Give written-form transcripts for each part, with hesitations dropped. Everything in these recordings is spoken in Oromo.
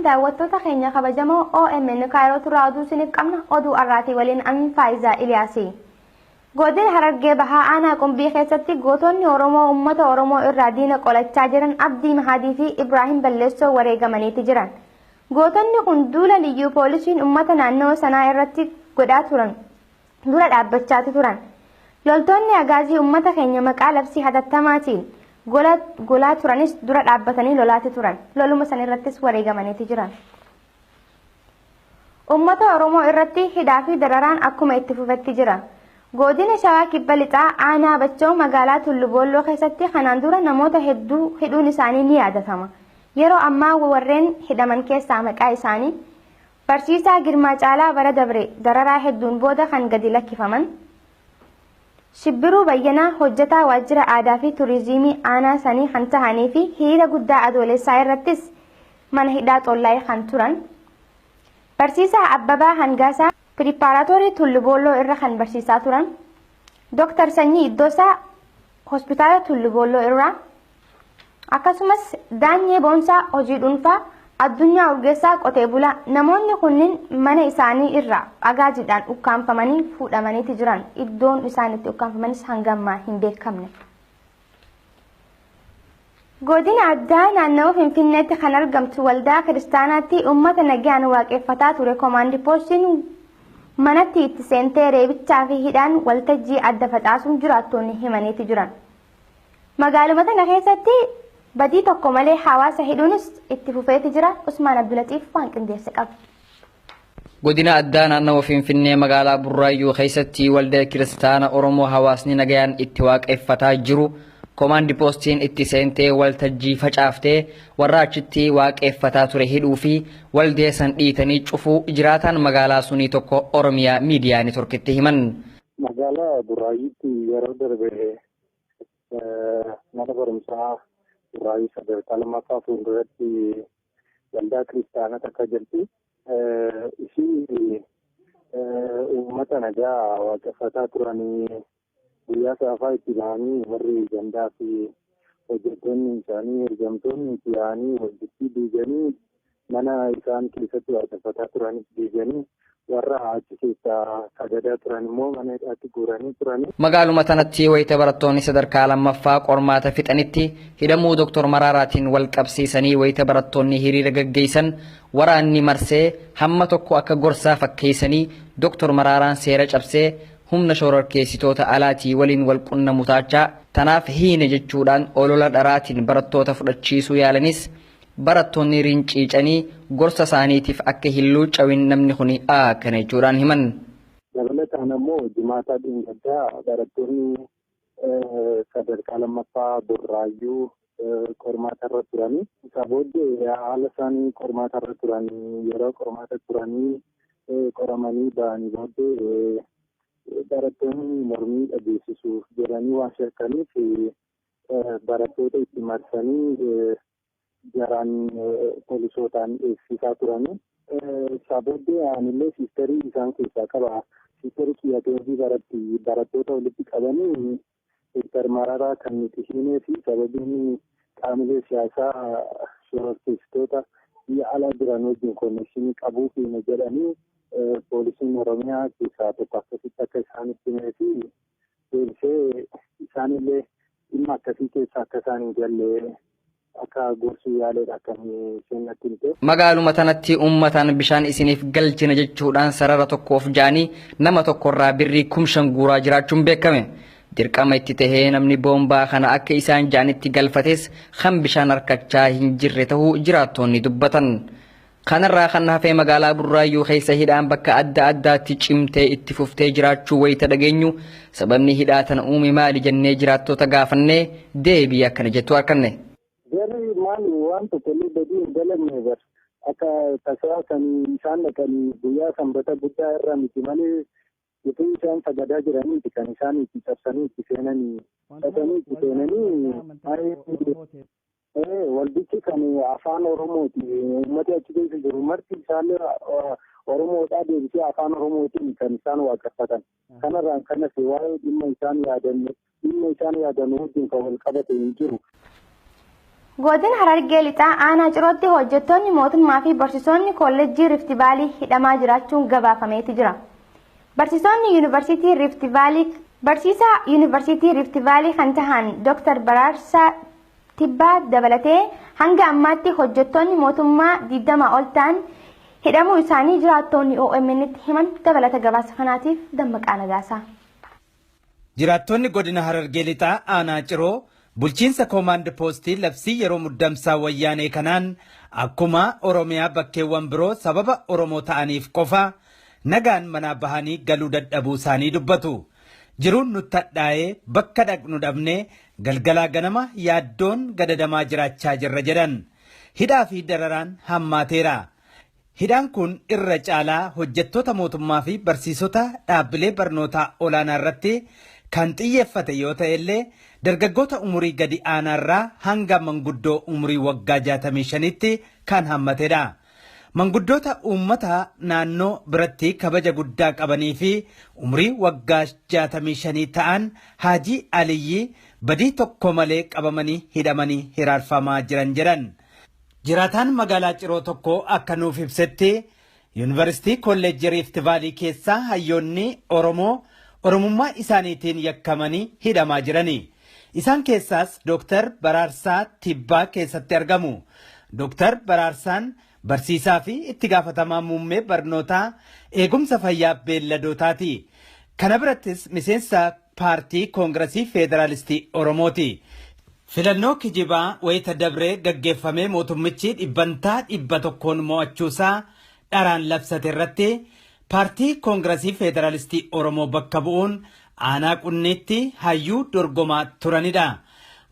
daawwattoota keenya kabajamoo OMN Kaayiroo turraa oduu isiniif qabna oduu arraatii waliin an Faayisaa Iliyaasii. Godina Harargee Bahaa Aanaa Qumbii keessatti gootonni Oromoo uummata Oromoo irraa diina qolachaa jiran Abdii Mahadii fi Ibraahim Balleessoo wareegamaniiti jiran. Gootonni kun duula liyyuu poolisiin uummata naannoo sanaa irratti godhaa turan dura dhaabbachaati turan. Loltoonni agaazii uummata keenya maqaa labsii hatattamaatiin golaa turanis dura dhaabbatanii lolaati turan. Loluma san irrattis wareegamaniiti jiran. Uummata Oromoo irratti hidhaa fi dararaan akkuma itti fufetti jira. Godina Shawaa Kibba Lixaa Aanaa Bachoo magaalaa Tullu Boolloo keessatti kanaan dura namoota hedduu hidhuun isaanii ni yaadatama. Yeroo ammaa warreen hidhaman keessaa maqaa isaanii Barsiisaa Girmaa Caalaa bara dabre dararaa hedduun booda kan gadi lakkifaman. Shibbiruu Bayyanaa hojjetaa waajjira aadaa fi turizimii aanaa sanii kan tahanii fi hiriira guddaa adoolessaa irrattis mana hidhaa xollaa kan turan. Barsiisaa Abbabaa Hangaasaa Piripaaraatoorii Tullu Boolloo irra kan barsiisaa turan. Dr. Sanyii Iddoosaa hospitaala Tullu Boolloo irraa. Akkasumas Daanyee Boonsaa hojii dhuunfaa Addunyaa Urgeessaa qotee bulaa namoonni kunniin mana isaanii irraa agaajiidhaan ukkaanfamanii fuudhamaniiti jiran. Iddoon isaan itti ukkaanfamanis hanga ammaa hin beekamne. Godina addaa naannawaa Finfinneetti kan argamtu waldaa kiristaanaatti uummata nagaan waaqeffataa ture Komaandi Poostiin manatti itti seentee reebichaa fi hidhaan waltajjii adda facaasuun jiraattonni himaniiti jiran. Magaaluma tana keessatti badii tokko malee hawaasa hidhuunis itti fufeeti jira. Usmaan Abdulatiif waan qindeesse qaba. Godina addaa naannawaa Finfinnee magaalaa Burraayyuu keessatti waldaa kiristaana Oromoo hawaasni nagayaan itti waaqeffataa jiru Komaandi Poostiin itti seentee waltajjii facaaftee warra achitti waaqeffataa ture hidhuu fi waldee san dhiitanii cufuu jiraataan magaalaa sunii tokko Oromiyaa miidiyaa neetworkitti himan. Magaalaa Burraayyuutti yeroo darbe mana barumsaa Burraayyuu sadarkaa lammaffaa fuulduratti waldaa kiristaanaa takka jirti. Ishii uummata nagaa waaqeffataa turanii guyyaa saafaa itti ba'anii warri gandaa fi hojjettoonni isaanii ergamtoonni itti ba'anii walitti diiganii mana isaan keessatti waaqeffataa turanis diiganii warra achi keessaa sagadaa turan immoo mana hidhaatti guuranii turanii. Magaaluma tanatti wayita barattoonni sadarkaa lammaffaa qormaata fixanitti hidhamuu Dr. Maraaraatiin wal qabsiisanii wayita barattoonni hiriira gaggeessan waraanni marsee hamma tokko akka gorsaa fakkeessanii Dr. Maraaraan seera cabsee humna shororkeessitoota alaatii waliin wal qunnamu taachaa tanaaf hiine jechuudhaan olola dharaatiin barattoota fudhachiisuu yaalanis barattoonni rinciicanii gorsa isaaniitiif akka hin luuccawin namni kuni akkana jechuudhaan himan. Dabalataan ammoo jimaataa dhingaggaa barattoonni sadarkaa lammaffaa Burraayyuu qormaata irra turanii isa booddee haala isaanii qormaata irra turanii yeroo qormaata turanii qoramanii ba'anii booddee barattoonni mormii dhageessisuuf jedhanii waan shakkaniif barattoota itti marsanii jaraan poolisootaan eegsisaa turanii. Isaa booddee anillee siisterii isaan keessaa qaba. Siisterii kiyyateefi barattoota walitti qabanii Dr. Mararaa kan nuti himee fi sababiin qaamilee siyaasaa shororkeessitoota biyya alaa jiran wajjin konnekshinii qabuu fi jedhanii poolisiin Oromiyaa keessaa tokko akkasitti akka isaanitti himee fi deebisee isaanillee dhimma akkasii keessa akka isaan hin galle akka gorsuu yaaleedha kan seenatti himte. Magaaluma tanatti uummataan bishaan isiniif galchina jechuudhaan sarara tokkoof jaanii nama tokkorraa birrii 5,000 guuraa jiraachuun beekame. Dirqama itti tahee namni boombaa kana akka isaan jaanitti galfates kan bishaan harkachaa hin jirre tahuu jiraattonni dubbatan. Kanarraa kan hafee magaalaa Burraayyuu keessa hidhaan bakka adda addaatti cimtee itti fuftee jiraachuu wayita dhageenyu sababni hidhaa tana uume maali jennee jiraattota gaafannee deebii akkana jettu arganne. Jarri maali waan tokkollee badii hin dalamne bar akka tasaa kan isaan dhaqanii guyyaa sanbata guddaa irra miti malee utuu isaan sagadaa jiraniiti kan isaan itti cabsanii itti seenanii waldichi kan afaan Oromooti. Uummata achi keessa jiru marti isaallee Oromoodhaa deebisee afaan Oromootiin kan isaan waaqeffatan. Kanarraan kanas waa'ee dhimma isaan yaadan wajjin kan wal qabate hin jiru. Godina Harargee Lixaa aanaa Cirootti hojjettoonni mootummaa fi barsiisonni kolleejjii Rift Vaalii hidhamaa jiraachuun gabaafameeti jira. Barsiisonni yuunivarsiitii Rift Vaalii kan tahan Dr. Baraarsaa Tibbaa dabalatee hanga ammaatti hojjettoonni mootummaa 20 ol ta'an hidhamuu isaanii jiraattonni OMN'tti himan dabalata gabaasa kanaatiif Dammaqaa Nagaasaa. Jiraattonni godina Harargee Lixaa aanaa Ciroo bulchiinsa koomaand poostii labsii yeroo muddamsaa wayyaanee kanaan akkuma Oromiyaa bakkeewwan biroo sababa Oromoo ta'aniif qofa nagaan manaa bahanii galuu dadhabuu isaanii dubbatu. Jiruun nutti hadhaa'ee bakka dhaqnu dhabnee galgalaa ganama yaaddoon gadadamaa jiraachaa jirra jedhan. Hidhaa fi dararaan hammaateera. Hidhaan kun irra caalaa hojjettoota mootummaa fi barsiisota dhaabbilee barnootaa olaanaa irratti kan xiyyeeffate yoo ta'e illee dargaggoota umurii gadi aanaarraa hanga manguddoo umurii waggaa 65tti kan hammatedha. Manguddoota uummata naannoo biratti kabaja guddaa qabanii fi umurii waggaa 65 ta'an Haajii Aliyyii badii tokko malee qabamanii hidhamanii hiraarfamaa jiran jedhan. Jiraataan magaalaa Ciroo tokko akka nuuf ibsetti yuunivarsiitii kolleejjii Rift Vaalii keessaa hayyoonni Oromoo Oromummaa isaaniitiin yakkamanii hidhamaa jirani. Isaan keessaas Dr. Baraarsaa Tibbaa keessatti argamu. Dr. Baraarsaan barsiisaa fi itti gaafatamaa muummee barnootaa eegumsa fayyaa beelladootaati. Kana birattis miseensa paartii koongiresii Federaalistii Oromooti. Filannoo kijibaa wayita dabree gaggeeffamee mootummichi 100% mo'achuusaa dharaan labsate irratti paartii koongiresii Federaalistii Oromoo bakka bu'uun aanaa qunniitti hayyuu dorgomaa turanidha.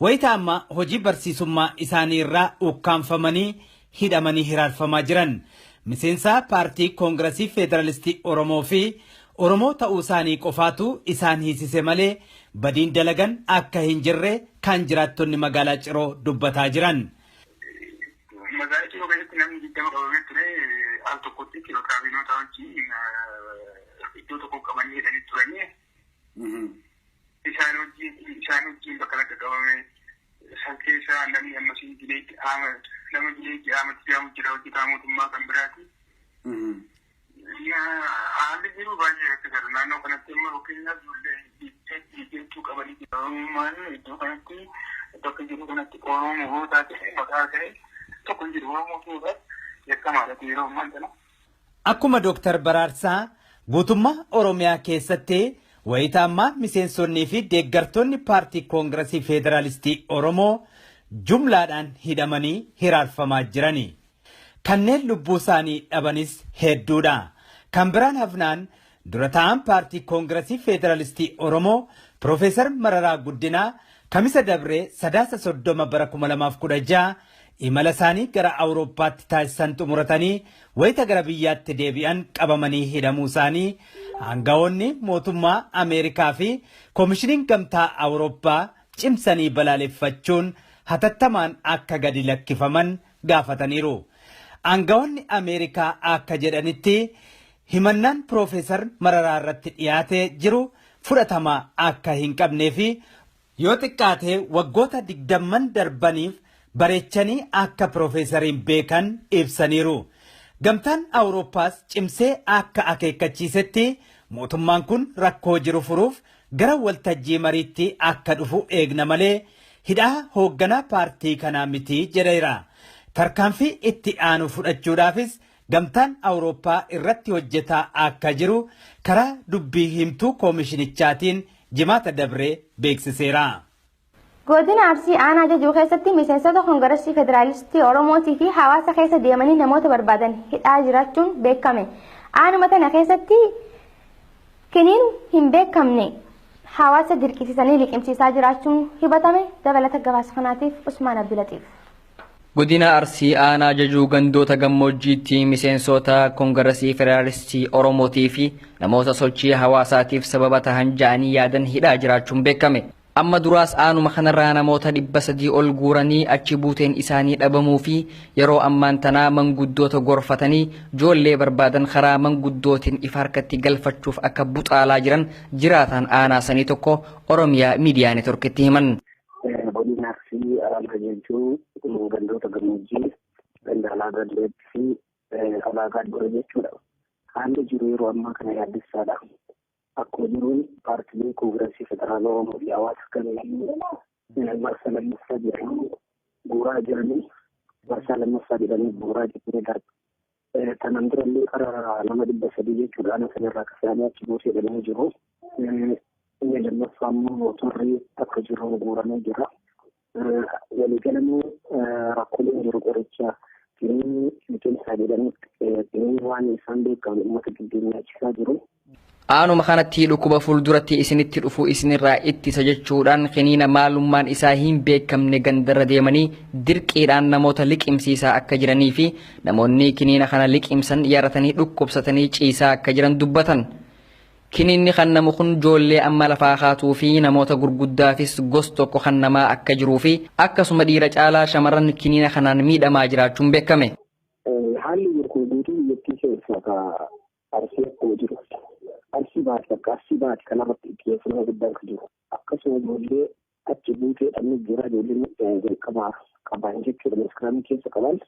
Wayita amma hojii barsiisummaa isaanii irraa ukkaanfamanii hidhamanii hiraarfamaa jiran. Miseensa paartii koongiresii Federaalistii Oromoo fi Oromoo ta'uu isaanii qofaatu isaan hiisise malee badiin dalagan akka hin jirre kan jiraattonni magaalaa Ciroo dubbataa jiran. Magaalaa Ciroo keessatti namni 20 qabamee ture al tokkotti kilo kaabinoota wajjin iddoo tokko qabanii hidhanii turanii isaan wajjin bakka laga qabame san keessa namni ammasii Gileetti nama Gileetti Ahmad jedhamu jira hojjetaa mootummaa kan biraati. Haalli jiru baay'ee rakkisaadha. Naannoo kanatti immoo fakkeenyaaf ijoollee jechuu qabanii jiru. Iddoo kanatti bakka jiru kanatti Oromoo taate maqaa ta'e tokko hin jiru Oromoo ta'uudhaaf yakkamaadha yeroo ammaa kana. Akkuma Dr. Baraarsaa guutummaa Oromiyaa keessatti wayita ammaa miseensonnii fi deeggartoonni paartii koongiresii Federaalistii Oromoo jumlaadhaan hidhamanii hiraarfamaa jirani. Kanneen lubbuu isaanii dhabanis hedduudha. Kan biraan hafnaan dura ta'an paartii koongiresii Federaalistii Oromoo Profeesar Mararaa Guddinaa kamisa dabree 30 bara 2016 imala isaanii gara Awurooppaatti taasisan xumuratanii wayita gara biyyaatti deebi'an qabamanii hidhamuu isaanii aangawoonni mootummaa Ameerikaa fi koomishiniin gamtaa Awurooppaa cimsanii balaaleffachuun hatattamaan akka gadi lakkifaman gaafataniiru. Aangawoonni Ameerikaa akka jedhanitti himannaan Profeesar Mararaa irratti dhiyaatee jiru fudhatama akka hin qabnee fi yoo xiqqaatee waggoota 20 darbaniif bareechanii akka Profeesariin beekan ibsaniiru. Gamtaan Awurooppaas cimsee akka akeekkachiisetti mootummaan kun rakkoo jiru furuuf gara waltajjii mariitti akka dhufu eegna malee hidhaa hoogganaa paartii kanaa miti jedheera. Tarkaanfii itti aanu fudhachuudhaafis gamtaan Awurooppaa irratti hojjetaa akka jiru karaa dubbii himtuu koomishinichaatiin jimaata dabree beeksiseera. Godina Arsii aanaa Jajuu keessatti miseensota koongiresii Federaalistii Oromootii fi hawaasa keessa deemanii namoota barbaadan hidhaa jiraachuun beekame. Aanuma tana keessatti kiniin hin beekamne hawaasa dirqisiisanii liqimsiisaa jiraachuun hibatame. Dabalata gabaasa kanaatiif Usmaan Abdulatiif. Godina Arsii aanaa jajuu gandoota gammoojjiitti miseensota Koongiresii Federaalistii Oromootii fi namoota sochii hawaasaatiif sababa tahan ja'anii yaadan hidhaa jiraachuun beekame. Amma duraas aanuma kanarraa namoota 300 ol guuranii achi buuteen isaanii dhabamuu fi yeroo ammaan tanaa manguddoota gorfatanii joollee barbaadan karaa manguddootiin ifa harkatti galfachuuf akka buxaalaa jiran jiraataan aanaa sanii tokko Oromiyaa Miidiyaa Neetworkitti himan. Godina Arsii aanaa jajuu gandoota gammoojjii gandaalaa galleetti fi alaagaa dura jechuudha. Haalli jiru yeroo ammaa kana yaaddessaadha. Akkuma jiruun paartileen Koongiresii Federaalaa Oromoo fi hawaasa kanneen marsaa lammaffaa jedhanii bu'uuraa jiranii marsaa lammaffaa jedhanii bu'uuraa jechuudha darbe. Kanaan durallee karaa nama 300 jechuudhaan sanarraa kasaanii achi buusee jedhamee jiru. Inni lammaffaa immoo mootorri akka jiru guuramee jira. Waliigalamuu rakkooleen jiru qoricha miseensaa jedhanii waan isaan beekamu uummata gidduu nyaachisaa jiru. Aanuma kanatti dhukkuba fuulduratti isinitti dhufu isinirraa ittisa jechuudhaan kiniina maalummaan isaa hin beekamne gandarra deemanii dirqiidhaan namoota liqimsiisaa akka jiranii fi namoonni kiniina kana liqimsan yaratanii dhukkubsatanii ciisaa akka jiran dubbatan. Kiniinni kan namu kun joollee amma lafaa kaatuu fi namoota gurguddaafis gos tokko kan namaa akka jiruu fi akkasuma dhiira caalaa shamarran kiniina kanaan miidhamaa jiraachuun beekame. Haalli gurguddaa biyyattii keessaa Arsii akkuma jiru. Arsii baati akka Arsii baati kanarratti xiyyeeffannoo guddaan kan jiru. Akkasuma ijoollee achi buuteedhaan jira ijoolleen jalqabaa qaban jechuudha. Maskaraan keessa qaban.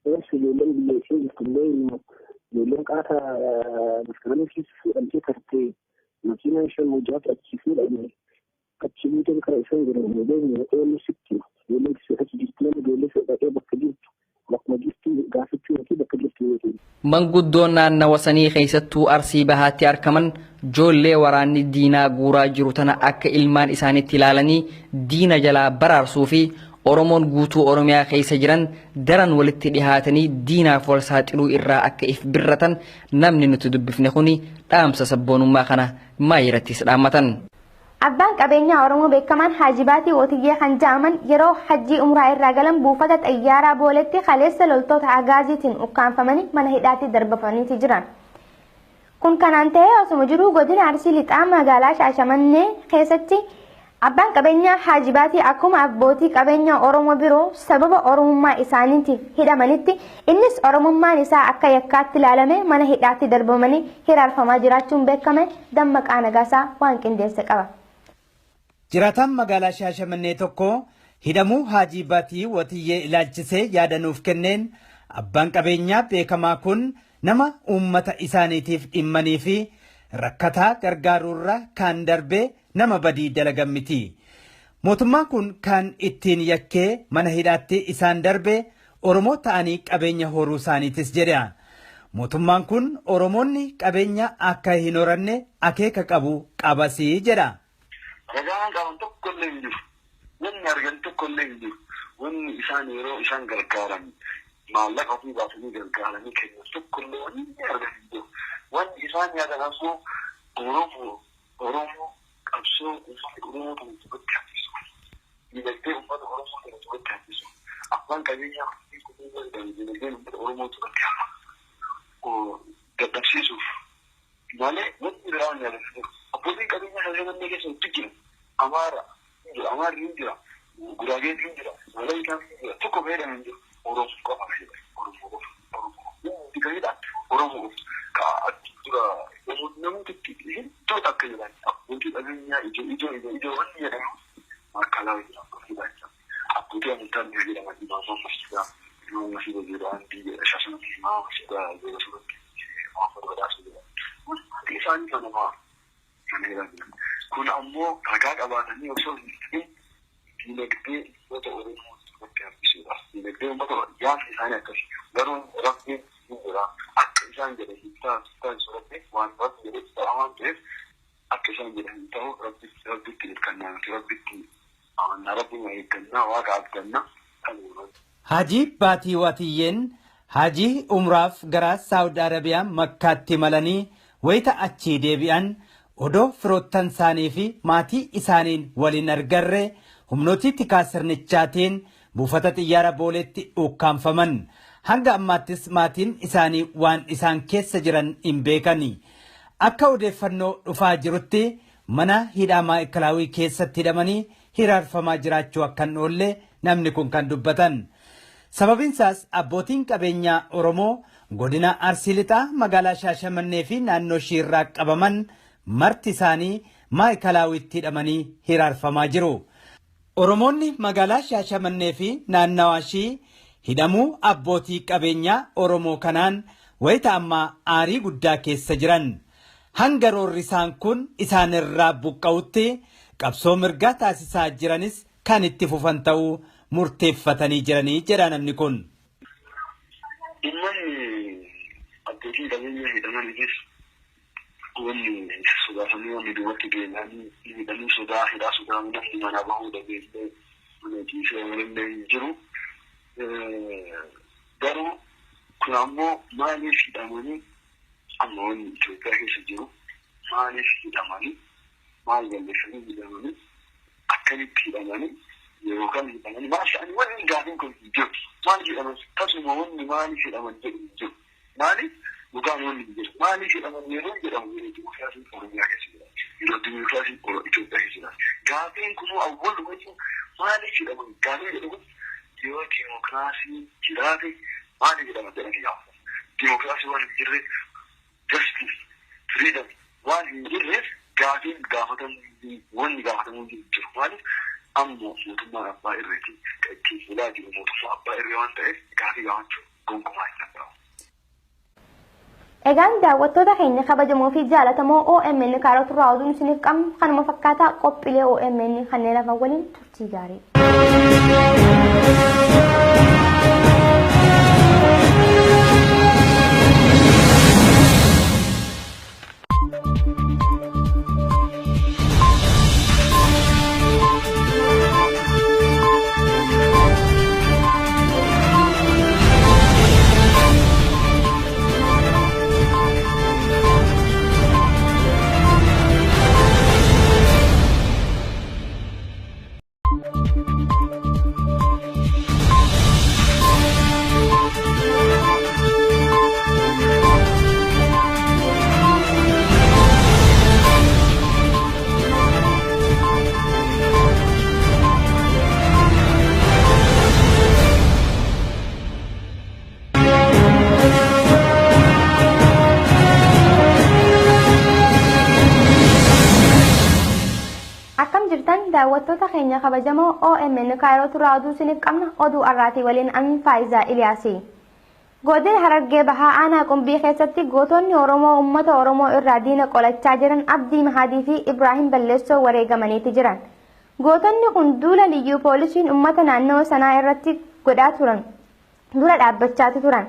Ijoolleen biyya ishee jirtullee ijoolleen qaata maskaraan keessa fuudhamtee tartee makiinaa ishee hojjaatu achi fuudhamee achi buuteen karaa isaan jiran ijoolleen ooluu sitti ijoolleen achi jirtu ijoollee fedhatee bakka jirtu. Manguddoon naannawa sanii keessattuu Arsii bahaatti argaman joollee waraanni diinaa guuraa jiru tana akka ilmaan isaaniitti ilaalanii diina jalaa baraarsuu fi Oromoon guutuu Oromiyaa keessa jiran daran walitti dhihaatanii diinaaf wal saaxiluu irraa akka if birratan namni nuti dubbifne kuni dhaamsa sabboonummaa kana maayirattis dhaammatan. Abbaan qabeenyaa Oromoo beekaman Haaji Baatii Wootiyyee kan jedhaman yeroo hajjii umraa irraa galan buufata xayyaaraa booletti kaleessa loltoota agaaziitiin ukkaanfamanii mana hidhaatti darbafamanii jiran. Kun kanaan ta'ee osuma jiruu godina Arsii lixaa magaalaa Shaashamannee keessatti abbaan qabeenyaa Haaji Baatii akkuma abbootii qabeenyaa Oromoo biroo sababa Oromummaa isaaniitiif hidhamanitti innis Oromummaan isaa akka yakkaatti ilaalamee mana hidhaatti darbamanii hiraarfamaa jiraachuun beekame. Dammaqaa Nagaasaa waan qindeesse qaba. Jiraataan magaalaa Shaashamannee tokko hidhamuu Haaji Baatii Wootiyyee ilaalchisee yaadanuuf kenneen abbaan qabeenyaa beekamaa kun nama uummata isaaniitiif dhimmanii fi rakkataa gargaaruurra kan darbee nama badii dalagan miti. Mootummaan kun kan ittiin yakkee mana hidhaatti isaan darbe Oromoo ta'anii qabeenya horuu isaaniitis jedha. Mootummaan kun Oromoonni qabeenya akka hin horanne akeeka qabu qabasii jedha. Ragaan qaban tokko illee hin jiru. Wanni argan tokko illee hin jiru. Wanni isaan yeroo isaan gargaaran maallaqa ofii baasanii gargaaranii kennan tokko illee wanni argan hin jiru. Wanni isaan yaadan asoo Oromoo qabsoo uffata Oromoo kan itti haffisu. Dinagdee uffata Oromoo kan itti haffisu. Abbaan qabeenyaa ofii kunuun dinagdeen uffata Oromoo itti hafu. Dadhabsiisuuf malee wanni biraa waan yaadan hin jiru. Abbootiin qabeenyaa Shaashamannee keessa itti jiru. Amaarri hin jira. Guraageen hin jira. Malaayikaan hin jira. Tokko fayyadaman hin jiru. Oromoo qofa fayyadaman. Oromoo qofa. Oromoo fayyadaman. Oromoo qofa. Dura namoota hiddoota akka jiran abbootii qabeenyaa ijoo wanni jedhamu makkalaa jedhamu. Abbootii amantaa ni jedhaman. Imaamota masjidaa. Imaamota masjidaa jedhaman. Shaashamannee imaamota masjidaa yeroo suuratti. Imaamota badhaasa jedhaman. Isaanii kan namaa kan jedhaman. Kun ammoo ragaa qabaatanii osoo hin ta'in dinagdee uummata Oromoo itti hambisuudha. Dinagdee uummata yaadni isaanii akkasii garuu rabbiin hin jira. Akka isaan jedhan hin taasisu waan rabbi jedhee ta'a waan ta'eef akka isaan jedhan hin ta'u rabbitti hirkannaa nuti rabbitti amannaa rabbiin eeggannaa waaqa abdannaa kan uumamu. Haaji Baatii Wootiyyeen Haajii umraaf gara Saawud Arabiyaa Makkaatti malanii wayita achii deebi'an odoo firoottan isaanii fi maatii isaaniin waliin argarre humnooti tikaa sirnichaatiin buufata xiyyaara booleetti ukkaanfaman. Hanga ammaattis maatiin isaanii waan isaan keessa jiran hin beekani. Akka odeeffannoo dhufaa jirutti mana hidhaa Maa'ikalaawii keessatti hidhamanii hiraarfamaa jiraachuu akka hin oolle namni kun kan dubbatan. Sababiinsaas abbootiin qabeenyaa Oromoo godina Arsii Lixaa magaalaa Shaashamannee fi naannoo ishii irraa qabaman marti isaanii Maa'ikilaawiitti hidhamanii hiraarfamaa jiru. Oromoonni magaalaa Shaashamannee fi naannawaa ishii hidhamuu abbootii qabeenyaa Oromoo kanaan wayita ammaa aarii guddaa keessa jiran. Hanga roorri isaan kun isaan irraa buqqa'utti qabsoo mirgaa taasisaa jiranis kan itti fufan ta'uu murteeffatanii jiranii jedha namni kun. Dhimmanni abbootii qabeenyaa hidhamaniifis wanni sodaatanii wanni duubatti deemanii hidhanii hidhaa sodaa namni mana bahuu dhageessee mana walillee jiru. Garuu kun ammoo maaliif hidhamanii amma wanni Itoophiyaa keessa jiru maaliif hidhamanii maal galmeessanii hidhamanii akkamitti hidhamanii yeroo kam hidhamanii maal sha'anii wanni gaafiin kun jiru maal hidhaman tasuma wanni maaliif hidhaman jedhu jiru maaliif dhugaan wanni jiru maaliif hidhaman yeroo jedhamu yeroo dimokiraasiin Oromiyaa keessa jira yeroo dimokiraasiin Itoophiyaa keessa jira gaafiin kunuu awwal wajjin maaliif hidhaman gaafiin jedhamu yoo dimokiraasiin jiraate maaliif hidhaman jedhanii yaa'u dimokiraasii waan hin jirre justice, freedom, waan hin jirreef gaafiin gaafatamuu wanni gaafatamuu jiru maaliif ammoo mootummaan abbaa irreeti itti ilaa jiru mootummaa abbaa irree waan ta'eef gaafii gaafachuu gonkumaa hin danda'amu. Egaan daawwattoota keenya kabajamoo fi jaallatamoo OMN kaarota irraa oduun isiniif qabnu kanuma fakkaataa qophiilee OMN kanneen hafan waliin turtii gaarii. daawwattoota keenya kabajamoo OMN kaayirootu irraa oduu isiniif qabna oduu arraatii waliin an Faayisaa Iliyaasi. Godina Harargee Bahaa Aanaa Qumbii keessatti gootonni Oromoo uummata Oromoo irraa diina qolachaa jiran Abdii Mahadii fi Ibraahim Balleessoo wareegamaniiti jiran. Gootonni kun duula liyyuu poolisiin uummata naannoo sanaa irratti godhaa turan dura dhaabbachaatu turan.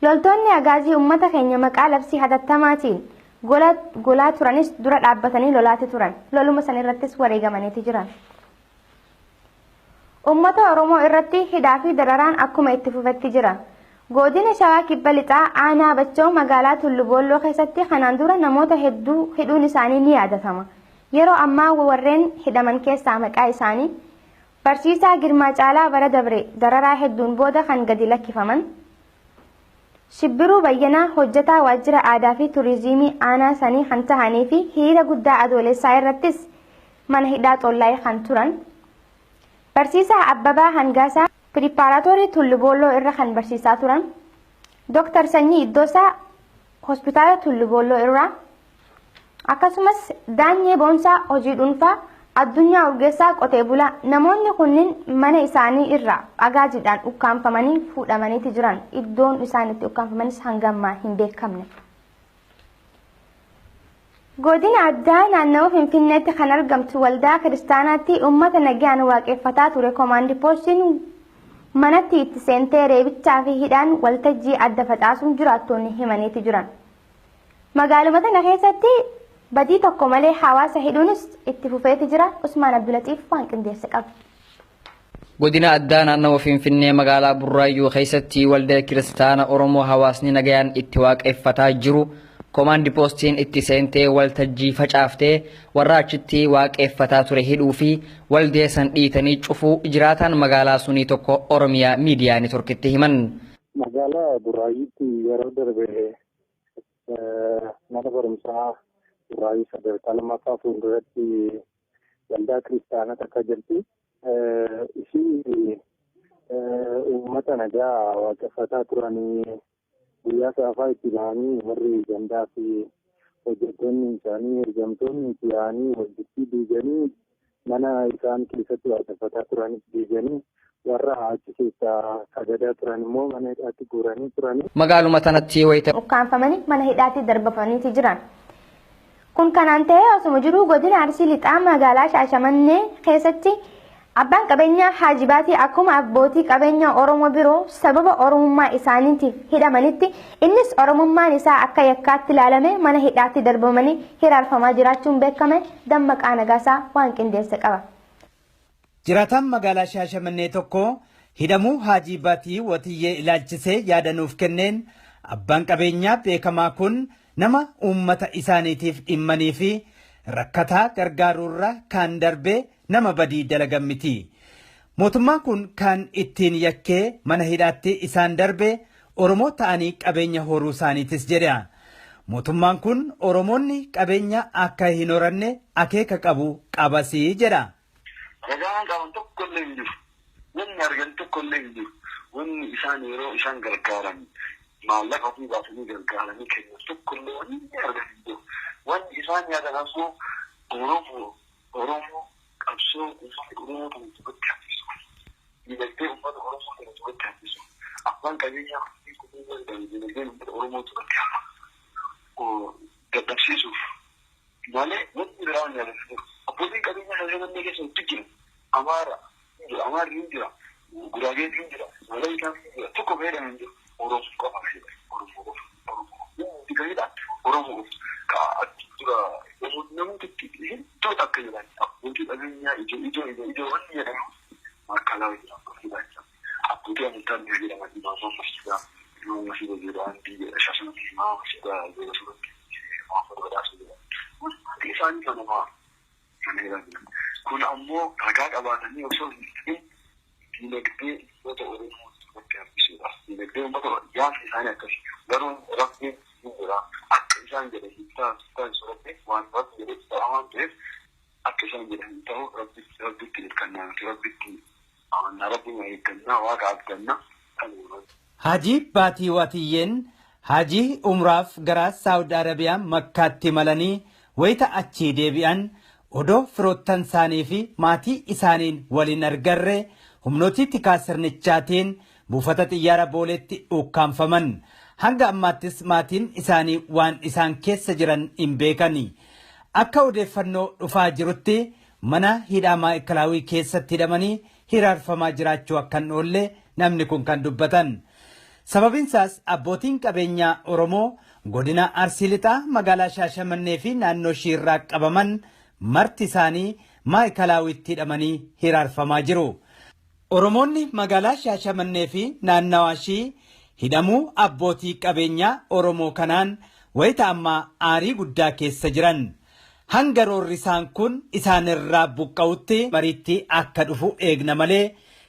Loltoonni agaazii uummata keenya maqaa labsii hatattamaatiin golaa turanis dura dhaabbatanii lolaati turan. Loluma san irrattis wareegamaniiti jiran. Uummata Oromoo irratti hidhaa fi dararaan akkuma itti fufetti jira. Godina Shawaa Kibba Lixaa Aanaa Bachoo magaalaa Tullu Boolloo keessatti kanaan dura namoota hedduu hidhuun isaanii ni yaadatama. Yeroo ammaa warreen hidhaman keessaa maqaa isaanii Barsiisaa Girmaa Caalaa bara dabre dararaa hedduun booda kan gadi lakkifaman. Shibbiruu Bayyanaa hojjetaa waajjira aadaa fi turizimii aanaa sanii kan tahanii fi hiriira guddaa adoolessaa irrattis mana hidhaa xollaa'ee kan turan. Barsiisaa Abbabaa Hangaasaa Piripaaraatoorii Tullu Boolloo irra kan barsiisaa turan. Dr. Sanyii Iddoosaa hospitaala Tullu Boolloo irraa. Akkasumas Daanyee Boonsaa hojii dhuunfaa Addunyaa Urgeessaa qotee bulaa namoonni kunniin mana isaanii irraa agaajiidhaan ukkaanfamanii fuudhamaniiti jiran. Iddoon isaan itti ukkaanfamanis hanga ammaa hin beekamne. Godina addaa naannawaa Finfinneetti kan argamtu waldaa kiristaanaatti uummata nagaan waaqeffataa ture koomaandii poostiin manatti itti seentee reebichaa fi hidhaan waltajjii adda facaasuun jiraattonni himaniiti jiran. Magaaluma tana keessatti badii tokko malee hawaasa hidhuunis itti fufeeti jira. Usmaan Abdulatiif waan qindeesse qaba. Godina addaa naannawaa Finfinnee magaalaa Burraayyuu keessatti waldaa kiristaana Oromoo hawaasni nagaan itti waaqeffataa jiru komaandi poostiin itti seentee waltajjii facaaftee warra achitti waaqeffataa ture hidhuu fi waldeessan dhiitanii cufuu jiraataan magaalaa sunii tokko Oromiyaa miidiyaa neetworkitti himan. Magaalaa Burraayyuutti yeroo darbe mana barumsaa Burraayyuu sadarkaa lammaffaa fuulduratti waldaa kiristaanaa takka jirti. Ishii uummata nagaa waaqeffataa turanii guyyaa saafaa itti ba'anii warri gandaa fi hojjettoonni isaanii ergamtoonni itti ba'anii wajjitti diiganii mana isaan keessatti waaqeffataa turanis diiganii warra achi keessaa sagadaa turan immoo mana hidhaatti guuranii turanii. Magaaluma tanatti wayita ukkaanfamanii mana hidhaatti darbafamanii jiran. Kun kanaan ta'ee osuma jiruu godina Arsii Lixaa magaalaa Shaashamannee keessatti abbaan qabeenyaa Haaji Baatii akkuma abbootii qabeenyaa Oromoo biroo sababa Oromummaa isaaniitiif hidhamanitti innis Oromummaan isaa akka yakkaatti ilaalamee mana hidhaatti darbamanii hiraarfamaa jiraachuun beekame. Dammaqaa Nagaasaa waan qindeesse qaba. Jiraataan magaalaa Shaashamannee tokko hidhamuu Haaji Baatii Watiyyee ilaalchisee yaada nuuf kenneen abbaan qabeenyaa beekamaa kun nama uummata isaaniitiif dhimmanii fi rakkataa gargaaruurra kan darbee nama badii dalagan miti. Mootummaan kun kan ittiin yakkee mana hidhaatti isaan darbe Oromoo ta'anii qabeenya horuu isaaniitis jedha. Mootummaan kun Oromoonni qabeenya akka hin horanne akeeka qabu qabasii jedha. Ragaan qaban tokko illee hin jiru. Wanni argan tokko illee hin jiru. Wanni isaan yeroo isaan gargaaran maallaqa ofii baasanii gargaaranii kennu tokko illee wanni argan hin jiru. Wanni isaan yaadan asuu Oromoo qabsoo uffata Oromoo kan itti haffisu. Dinagdee uffata Oromoo kan itti haffisu. Abbaan qabeenyaa dinagdeen uffata Oromoo itti hafa. Dadhabsiisuuf malee wanni biraa hin yaadatu. Abbootiin qabeenyaa Shaashamannee keessa itti jiru. Amaarri hin jira. Guraageen hin jira. Walaayitaan hin jira. Tokko fayyadaman hin jiru. Oromoo qofa fayyadaman. Oromoo qofa. Itti fayyadaman. Oromoo qofa. Namoota iddoo akka jiran abbootii qabeenyaa ijoo wanni jedhamu makkalaa jedhamu. Abbootii amantaa ni jedhaman imaama masjidaa imaama masjidaa jedhaman biyya Shaashamannee imaama masjidaa yeroo suuratti imaama badhaasa jedhamu. Wanti isaanii kanamaa kan jedhamu. Kun ammoo ragaa qabaatanii osoo hin ta'in dinagdee uummata Oromoo itti hambisuudha. Dinagdee uummata yaadni isaanii akkasi. Garuu rabbiin ni jira. Akka isaan jedhan hiittaa soorate waan rabbi jedhe ta'aa waan ta'eef akka isaan jedhan ta'u rabbitti hirkannaa rabbitti amannaa rabbiin eeggannaa waaqa abdannaa kan uummata. Haaji Baatii Watiyyeen Haajii Umraaf gara Saawud Arabiyaa Makkaatti malanii wayita achii deebi'an odoo firoottan isaanii fi maatii isaaniin waliin argarre humnooti tikaa sirnichaatiin buufata xiyyaara booleetti ukkaanfaman. Hanga ammaattis maatiin isaanii waan isaan keessa jiran hin beekani. Akka odeeffannoo dhufaa jirutti mana hidhaa Maa'ikalaawii keessatti hidhamanii hiraarfamaa jiraachuu akkan oolle namni kun kan dubbatan. Sababinsaas abbootiin qabeenyaa Oromoo godina Arsii Lixaa magaalaa Shaashamannee fi naannoo ishiirraa qabaman marti isaanii Maa'ikalaawwitti hidhamanii hiraarfamaa jiru. Oromoonni magaalaa Shaashamannee fi naannawaa ishii hidhamuu abbootii qabeenyaa Oromoo kanaan wayita ammaa aarii guddaa keessa jiran. Hanga roorri isaan kun isaanirraa buqqa'utti mariitti akka dhufu eegna malee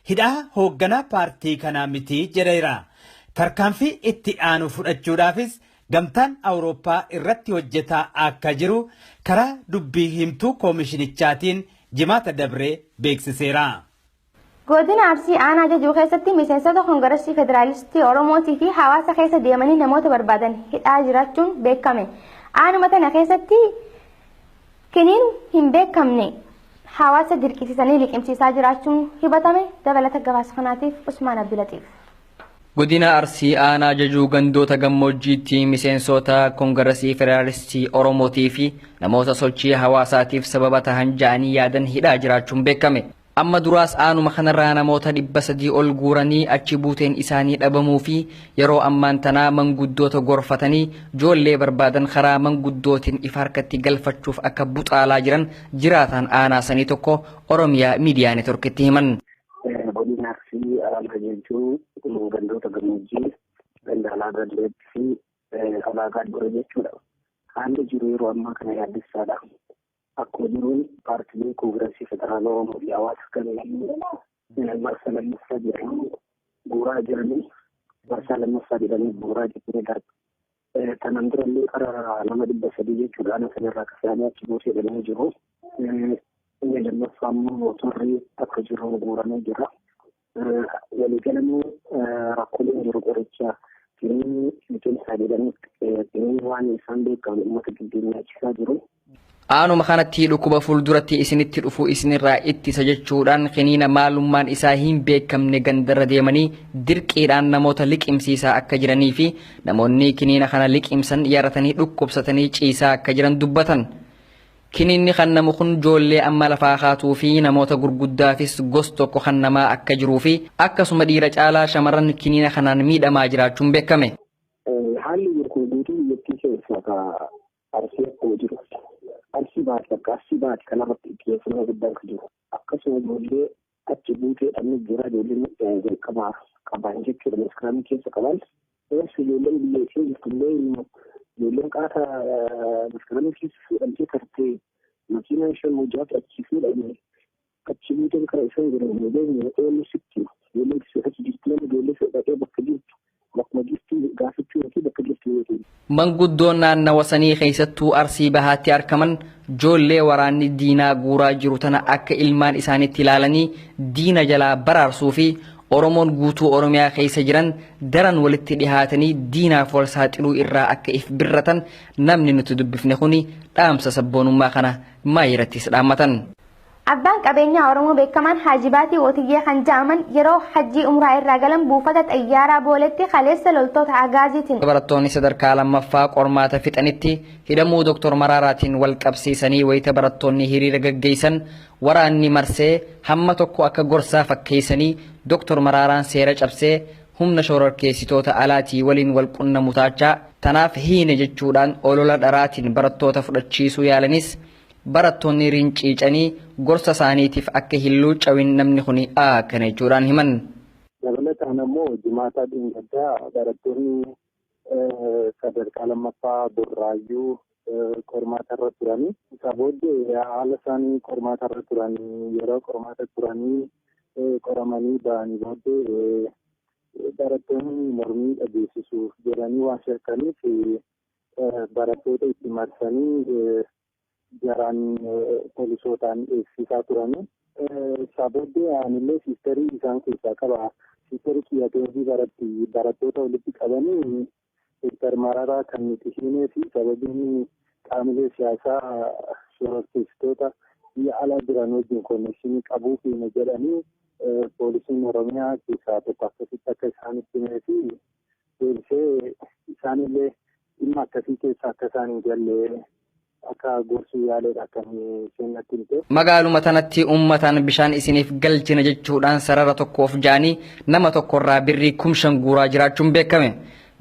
hidhaa hoogganaa paartii kanaa miti jedheera. Tarkaanfii itti aanu fudhachuudhaafis gamtaan Awurooppaa irratti hojjetaa akka jiru karaa dubbii himtuu koomishinichaatiin jimaata dabree beeksiseera. Godina Arsii aanaa Jajuu keessatti miseensota Koongireesii Federaalistii Oromootii fi hawaasa keessa deemanii namoota barbaadan hidhaa jiraachuun beekame. Aanuma tana keessatti kiniin hin beekamne hawaasa dirqisiisanii liqimsiisaa jiraachuun hibatame. Dabalata gabaasa kanaatiif Usmaan Abdulatiif. Godina Arsii aanaa Jajuu gandoota gammoojjiitti miseensota Koongireesii Federaalistii Oromootii fi namoota sochii hawaasaatiif sababa tahan ja'anii yaadan hidhaa jiraachuun beekame. Amma duraas aanuma kanarraa namoota 300 ol guuranii achi buuteen isaanii dhabamuu fi yeroo ammaan tanaa manguddoota gorfatanii ijoollee barbaadan karaa manguddootiin ifa harkatti galfachuuf akka buxaalaa jiran jiraataan aanaa sanii tokko Oromiyaa miidiyaa neetworkitti himan. Godina Arsii aanaa Jajuu gandoota gammoojjii ganda alaagaa dureetti fi alaagaa dure jechuudha. haalli jiru yeroo ammaa kana yaaddessaadha. Akkuma jiruun paartileen koongireesii federaalaa Oromoo fi hawaasa kanneen marsaa lammaffaa jedhanii bu'uuraa jiranii marsaa lammaffaa jedhanii bu'uuraa jedhanii darbu. Kanaan durallee karaa nama 300 jechuudhaan kanarraa kasaanii achi buusee jedhamee jiru. Inni lammaffaa immoo mootorri akka jiru bu'uuramee jira. Waliigalamuu rakkooleen jiru qoricha kiniin miseensaa jedhanii waan isaan beekamu uummata gidduu nyaachisaa jiru. Aanuma kanatti dhukkuba fuulduratti isinitti dhufu isinirraa ittisa jechuudhaan kiniina maalummaan isaa hin beekamne gandarra deemanii dirqiidhaan namoota liqimsiisaa akka jiranii fi namoonni kiniina kana liqimsan yaratanii dhukkubsatanii ciisaa akka jiran dubbatan. Kiniinni kan namu kun ijoollee amma lafaa kaatuu fi namoota gurguddaafis gos tokko kan namaa akka jiruu fi akkasuma dhiira caalaa shamarran kiniina kanaan miidhamaa jiraachuun beekame. Haalli yeroo guutuu biyyattii keessaa arsii akkuma jiru. Arsii baati kanarratti xiyyeeffannoo guddaan kan jiru. Akkasuma ijoollee achi buutee dhabni jira ijoolleen jalqabaa qaban jechuudha. Maskaraamii keessa qaban. Ijoolleen biyya ishee jirtullee ijoolleen qaata maskaraamii keessa fuudhamtee tartee makiinaa ishee mujaatu achi fuudhamee achi buutee karaa isaan jiran ijoolleen oollu sitti ijoolleen achi jirtu ijoollee fedhatee bakka jirtu. Manguddoon naannawa sanii keessattuu arsii bahaatti argaman ijoollee waraanni diinaa guuraa jiru tana akka ilmaan isaaniitti ilaalanii diina jalaa baraarsuu fi Oromoon guutuu Oromiyaa keessa jiran daran walitti dhihaatanii diinaaf wal saaxiluu irraa akka if birratan namni nuti dubbifne kuni dhaamsa sabboonummaa kana maayirattis dhaammatan. Abbaan qabeenyaa Oromoo beekamaan Haaji Baatii Wootiyyee kan jedhaman yeroo hajjii umraa irraa galan buufata xayyaaraa booletti kaleessa loltoota agaaziitiin. Barattoonni sadarkaa lammaffaa qormaata fixanitti hidhamuu Dr. Maraaraatiin wal qabsiisanii wayita barattoonni hiriira gaggeessan waraanni marsee hamma tokko akka gorsaa fakkeessanii Dr. Maraaraan seera cabsee humna shororkeessitoota alaatii waliin wal qunnamu taachaa tanaaf hiine jechuudhaan olola dharaatiin barattoota fudhachiisuu yaalanis barattoonni rinciicanii gorsa isaaniitiif akka hin luuccawin namni kuni akkana jechuudhaan himan. Dabalataan ammoo jimaataa dhingaggaa barattoonni sadarkaa lammaffaa Burraayyuu qormaata irra turanii isa booddee haala isaanii qormaata irra turanii yeroo qormaata turanii qoramanii ba'anii booddee barattoonni mormii dhageessisuuf jedhanii waan shakaniif barattoota itti marsanii jaraan poolisootaan eegsisaa turanii. Isaa booddee anillee siisterii isaan keessaa qaba. Siisterii kiyyateefi barattoota walitti qabanii Dr. Mararaa kan nuti himee fi sababiin qaamilee siyaasaa shororkeessitoota biyya alaa jiran wajjin konnekshinii qabuu fi jedhanii poolisiin Oromiyaa keessaa tokko akkasitti akka isaanitti himee fi deebisee isaanillee dhimma akkasii keessaa akka isaan hin galle akka gorsuu yaaleedha kan seenatti himte. Magaaluma tanatti uummataan bishaan isiniif galchina jechuudhaan sarara tokkoof jaanii nama tokkorraa birrii 5,000 guuraa jiraachuun beekame.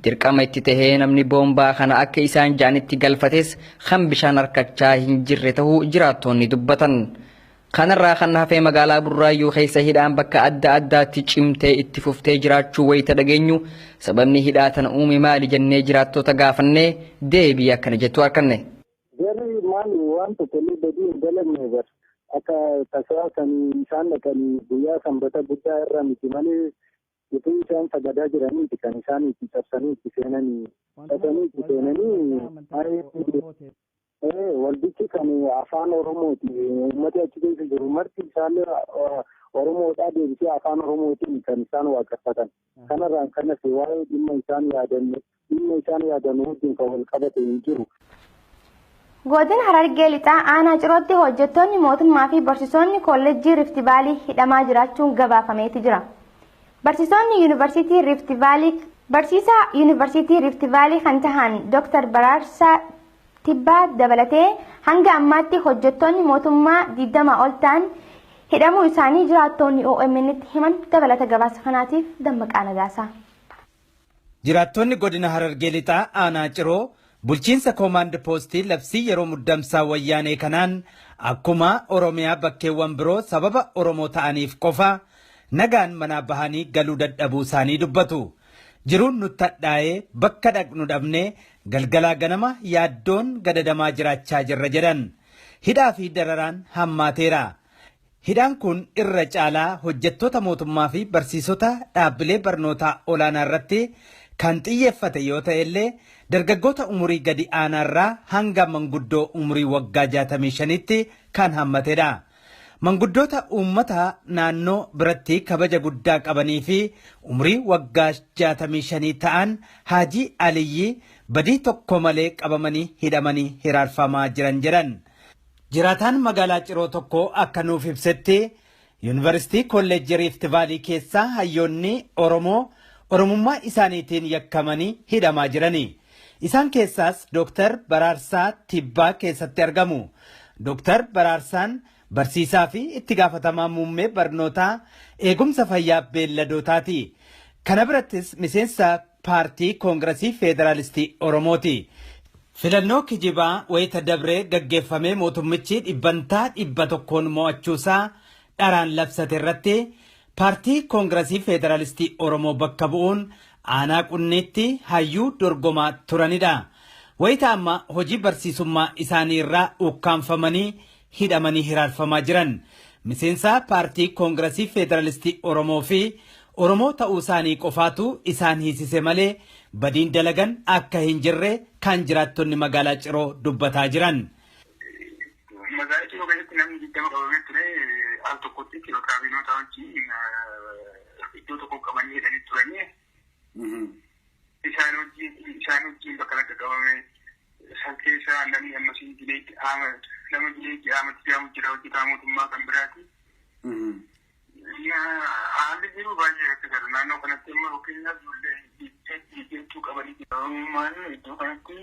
Dirqama itti tahee namni boombaa kana akka isaan jaanitti galfates kan bishaan harkachaa hin jirre tahuu jiraattonni dubbatan. Kanarraa kan hafee magaalaa Burraayyuu keessa hidhaan bakka adda addaatti cimtee itti fuftee jiraachuu wayita dhageenyu sababni hidhaa tana uume maali jennee jiraattota gaafannee deebii akkana jettu arganne. Jarri maali waan tokkollee badii hin dalamne bar akka tasaa kan isaan dhaqanii guyyaa sanbata guddaa irraa miti malee utuu isaan sagadaa jiraniiti kan isaan itti cabsanii itti seenanii cabsanii itti seenanii waldichi kan afaan Oromooti uummata achi keessa jiru marti isaallee Oromoodhaa deebisee afaan Oromootiin kan isaan waaqeffatan kanarraan kanas waa'ee dhimma isaan yaadan wajjin kan wal qabate hin jiru. Godina Harargee lixaa aanaa cirootti hojjettoonni mootummaa fi barsiisonni kolleejjii Rift Vaalii hidhamaa jiraachuun gabaafameeti jira. Barsiisonni yuunivarsiitii Rift Vaalii kan tahan Dr. Baraarsaa Tibbaa dabalatee hanga ammaatti hojjettoonni mootummaa 20 ol ta'an hidhamuu isaanii jiraattonni OMN'tti himan dabalata gabaasa kanaatiif Dammaqaa Nagaasaa. Jiraattonni godina Harargee lixaa aanaa ciroo bulchiinsa koomaand poostii labsii yeroo muddamsaa wayyaanee kanaan akkuma Oromiyaa bakkeewwan biroo sababa Oromoo ta'aniif qofa nagaan manaa bahanii galuu dadhabuu isaanii dubbatu. Jiruun nutti hadhaa'ee bakka dhaqnu dhabnee galgalaa ganama yaaddoon gadadamaa jiraachaa jirra jedhan. Hidhaa fi dararaan hammaateera. Hidhaan kun irra caalaa hojjettoota mootummaa fi barsiisota dhaabbilee barnootaa olaanaa irratti kan xiyyeeffate yoo ta'e illee dargaggoota umurii gadi aanaarraa hanga manguddoo umurii waggaa 65tti kan hammatedha. Manguddoota uummata naannoo biratti kabaja guddaa qabanii fi umurii waggaa 65 ta'an Haajii Aliyyi badii tokko malee qabamanii hidhamanii hiraarfamaa jiran jedhan. Jiraataan magaalaa Ciroo tokko akka nuuf ibsetti Yuunivarsiitii Kolleejjii Riifti Vaalii keessaa hayyoonni Oromoo Oromummaa isaaniitiin yakkamanii hidhamaa jirani. Isaan keessaas Dr. Baraarsaa Tibbaa keessatti argamu. Dr. Baraarsaan barsiisaa fi itti gaafatamaa muummee barnootaa eegumsa fayyaa beelladootaati. Kana birattis miseensa paartii Koongiresii Federaalistii Oromooti. Filannoo kijibaa wayita dabree gaggeeffamee mootummichi 100% mo'achuusaa dharaan labsate irratti paartii Koongiresii Federaalistii Oromoo bakka bu'uun aanaa qunniitti hayyuu dorgomaa turanidha. Wayita amma hojii barsiisummaa isaanii irraa ukkaanfamanii hidhamanii hiraarfamaa jiran. Miseensa paartii Koongiresii Federaalistii Oromoo fi Oromoo ta'uu isaanii qofaatu isaan hiisise malee badiin dalagan akka hin jirre kan jiraattonni magaalaa Ciroo dubbataa jiran. Magaalaa Ciroo keessatti namni 20 qabamee ture al tokkotti kaabinoota wajjin iddoo tokko qabanii hidhanii turanii isaan wajjin bakka lafa qabame san keessa namni ammasiin jileetti nama jileetti amatti jaamu jira hojjetaa mootummaa kan biraati. Haalli jiru baay'ee akka jiru naannoo kanatti immoo fakkeenyaaf ijoollee qabanii jiru. Iddoo kanatti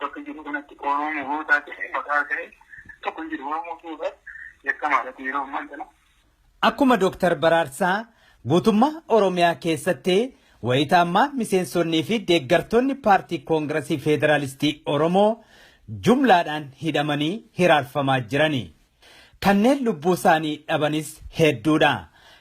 bakka jiru kanatti Oromoo ta'e maqaa ta'e tokko jiru Oromoo ta'uudhaaf yakkamaadha yeroo ammaa kana. Akkuma Dr. Baraarsaa guutummaa Oromiyaa keessatti wayita ammaa miseensonnii fi deeggartoonni paartii Koongiresii Federaalistii Oromoo jumlaadhaan hidhamanii hiraarfamaa jirani. Kanneen lubbuu isaanii dhabanis hedduudha.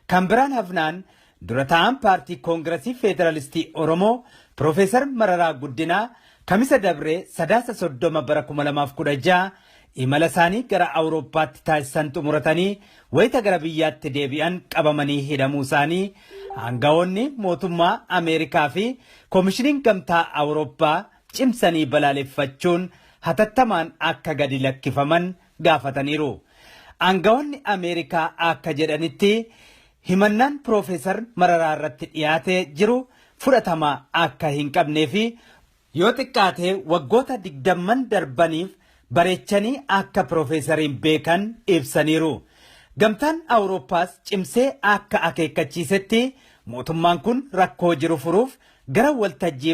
Kan biraan hafnaan dura ta'an paartii Koongiresii Federaalistii Oromoo Profeesar Mararaa Guddinaa kamisa dabree 30 bara 2016 imala isaanii gara Awurooppaatti taasisan xumuratanii wayita gara biyyaatti deebi'an qabamanii hidhamuu isaanii aangawoonni mootummaa Ameerikaa fi Koomishiniin Gamtaa Awurooppaa cimsanii balaaleffachuun hatattamaan akka gadi lakkifaman gaafataniiru. Aangawoonni Ameerikaa akka jedhanitti himannaan Profeesar Mararaa irratti dhiyaatee jiru fudhatama akka hin qabnee fi yoo xiqqaatee waggoota 20 darbaniif bareechanii akka Profeesariin beekan ibsaniiru. Gamtaan Awurooppaas cimsee akka akeekkachiisetti mootummaan kun rakkoo jiru furuuf gara waltajjii